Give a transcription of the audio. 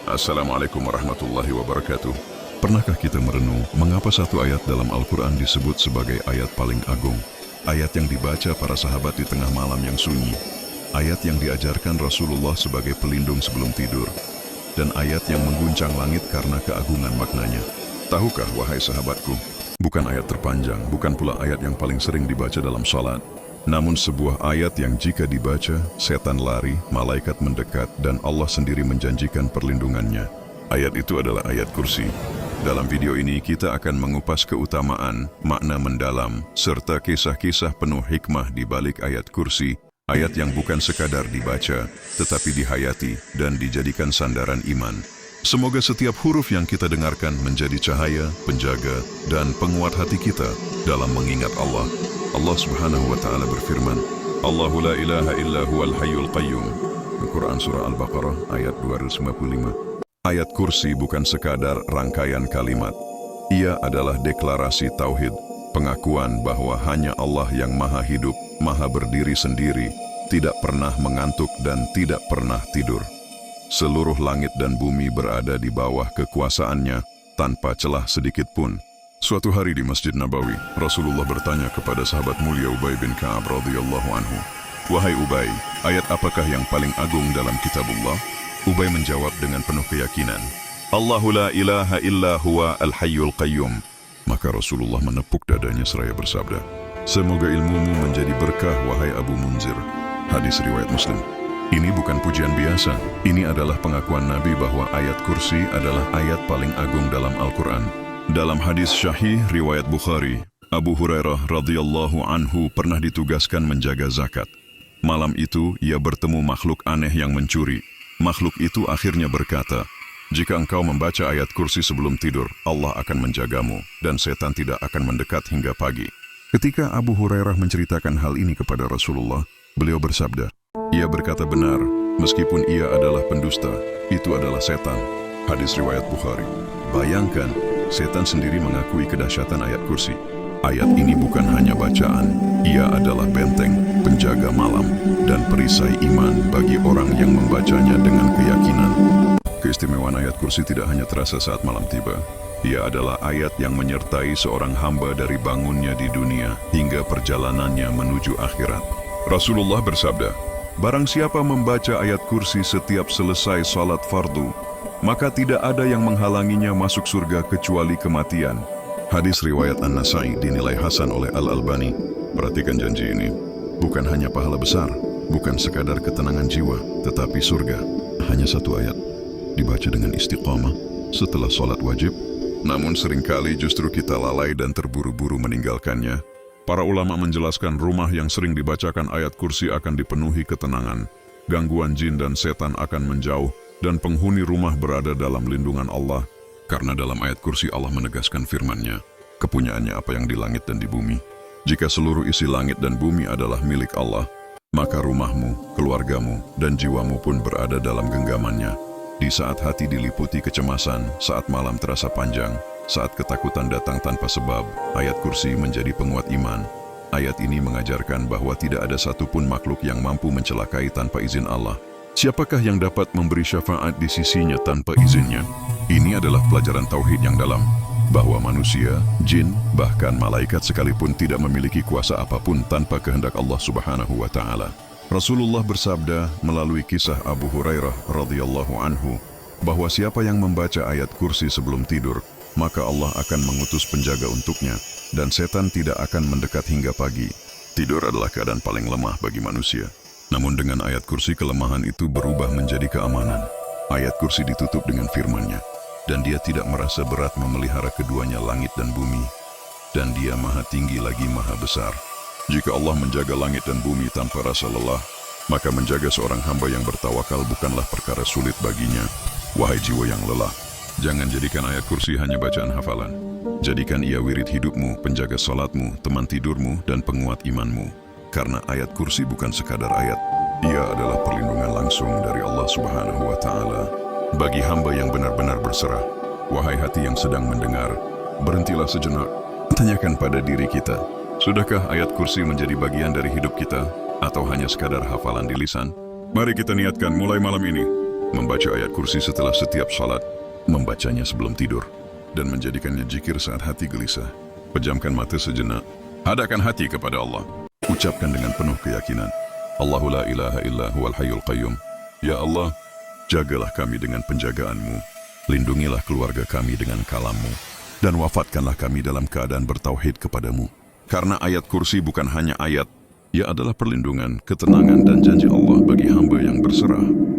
Assalamualaikum warahmatullahi wabarakatuh. Pernahkah kita merenung mengapa satu ayat dalam Al-Quran disebut sebagai ayat paling agung? Ayat yang dibaca para sahabat di tengah malam yang sunyi. Ayat yang diajarkan Rasulullah sebagai pelindung sebelum tidur. Dan ayat yang mengguncang langit karena keagungan maknanya. Tahukah wahai sahabatku, bukan ayat terpanjang, bukan pula ayat yang paling sering dibaca dalam salat. Namun sebuah ayat yang jika dibaca, setan lari, malaikat mendekat, dan Allah sendiri menjanjikan perlindungannya. Ayat itu adalah ayat kursi. Dalam video ini kita akan mengupas keutamaan, makna mendalam, serta kisah-kisah penuh hikmah di balik ayat kursi, ayat yang bukan sekadar dibaca, tetapi dihayati dan dijadikan sandaran iman. Semoga setiap huruf yang kita dengarkan menjadi cahaya, penjaga, dan penguat hati kita dalam mengingat Allah. Allah Subhanahu wa Ta'ala berfirman, Allahu la ilaha illa huwal hayyul qayyum. Al-Quran Surah Al-Baqarah ayat 255. Ayat kursi bukan sekadar rangkaian kalimat. Ia adalah deklarasi tauhid, pengakuan bahwa hanya Allah yang maha hidup, maha berdiri sendiri, tidak pernah mengantuk dan tidak pernah tidur. Seluruh langit dan bumi berada di bawah kekuasaannya, tanpa celah sedikit pun. Suatu hari di Masjid Nabawi, Rasulullah bertanya kepada sahabat mulia Ubay bin Ka'ab radhiyallahu anhu, "Wahai Ubay, ayat apakah yang paling agung dalam kitabullah?" Ubay menjawab dengan penuh keyakinan, "Allahu la ilaha illa huwa al-hayyul qayyum." Maka Rasulullah menepuk dadanya seraya bersabda, "Semoga ilmumu menjadi berkah wahai Abu Munzir." Hadis riwayat Muslim. Ini bukan pujian biasa, ini adalah pengakuan Nabi bahwa ayat kursi adalah ayat paling agung dalam Al-Quran. Dalam hadis syahih riwayat Bukhari, Abu Hurairah radhiyallahu anhu pernah ditugaskan menjaga zakat. Malam itu, ia bertemu makhluk aneh yang mencuri. Makhluk itu akhirnya berkata, "Jika engkau membaca ayat kursi sebelum tidur, Allah akan menjagamu, dan setan tidak akan mendekat hingga pagi." Ketika Abu Hurairah menceritakan hal ini kepada Rasulullah, beliau bersabda, "Ia berkata benar, meskipun ia adalah pendusta, itu adalah setan." Hadis riwayat Bukhari. Bayangkan, setan sendiri mengakui kedahsyatan ayat kursi. Ayat ini bukan hanya bacaan, ia adalah benteng, penjaga malam, dan perisai iman bagi orang yang membacanya dengan keyakinan. Keistimewaan ayat kursi tidak hanya terasa saat malam tiba. Ia adalah ayat yang menyertai seorang hamba dari bangunnya di dunia hingga perjalanannya menuju akhirat. Rasulullah bersabda, "Barang siapa membaca ayat kursi setiap selesai salat fardu, maka tidak ada yang menghalanginya masuk surga kecuali kematian." Hadis riwayat An-Nasai dinilai hasan oleh Al-Albani. Perhatikan janji ini. Bukan hanya pahala besar, bukan sekadar ketenangan jiwa, tetapi surga. Hanya satu ayat, dibaca dengan istiqamah setelah sholat wajib. Namun seringkali justru kita lalai dan terburu-buru meninggalkannya. Para ulama menjelaskan rumah yang sering dibacakan ayat kursi akan dipenuhi ketenangan. Gangguan jin dan setan akan menjauh, dan penghuni rumah berada dalam lindungan Allah. Karena dalam ayat kursi Allah menegaskan firman-Nya, kepunyaannya apa yang di langit dan di bumi. Jika seluruh isi langit dan bumi adalah milik Allah, maka rumahmu, keluargamu, dan jiwamu pun berada dalam genggamannya. Di saat hati diliputi kecemasan, saat malam terasa panjang, saat ketakutan datang tanpa sebab, ayat kursi menjadi penguat iman. Ayat ini mengajarkan bahwa tidak ada satupun makhluk yang mampu mencelakai tanpa izin Allah. Siapakah yang dapat memberi syafaat di sisinya tanpa izinnya? Ini adalah pelajaran tauhid yang dalam, bahwa manusia, jin, bahkan malaikat sekalipun tidak memiliki kuasa apapun tanpa kehendak Allah Subhanahu wa Ta'ala. Rasulullah bersabda melalui kisah Abu Hurairah radhiyallahu anhu, bahwa siapa yang membaca ayat kursi sebelum tidur, maka Allah akan mengutus penjaga untuknya, dan setan tidak akan mendekat hingga pagi. Tidur adalah keadaan paling lemah bagi manusia. Namun dengan ayat kursi kelemahan itu berubah menjadi keamanan. Ayat kursi ditutup dengan firman-Nya, dan dia tidak merasa berat memelihara keduanya langit dan bumi. Dan dia maha tinggi lagi maha besar. Jika Allah menjaga langit dan bumi tanpa rasa lelah, maka menjaga seorang hamba yang bertawakal bukanlah perkara sulit baginya. Wahai jiwa yang lelah, jangan jadikan ayat kursi hanya bacaan hafalan. Jadikan ia wirid hidupmu, penjaga salatmu, teman tidurmu, dan penguat imanmu. Karena ayat kursi bukan sekadar ayat, ia adalah perlindungan langsung dari Allah Subhanahu wa Ta'ala bagi hamba yang benar-benar berserah. Wahai hati yang sedang mendengar, berhentilah sejenak, tanyakan pada diri kita, sudahkah ayat kursi menjadi bagian dari hidup kita, atau hanya sekadar hafalan di lisan? Mari kita niatkan mulai malam ini, membaca ayat kursi setelah setiap salat, membacanya sebelum tidur, dan menjadikannya zikir saat hati gelisah. Pejamkan mata sejenak, hadapkan hati kepada Allah. Ucapkan dengan penuh keyakinan, Allahu la ilaha illa huwal hayyul qayyum. Ya Allah, jagalah kami dengan penjagaan-Mu, lindungilah keluarga kami dengan kalam-Mu, dan wafatkanlah kami dalam keadaan bertauhid kepadamu. Karena ayat kursi bukan hanya ayat, ia adalah perlindungan, ketenangan, dan janji Allah bagi hamba yang berserah.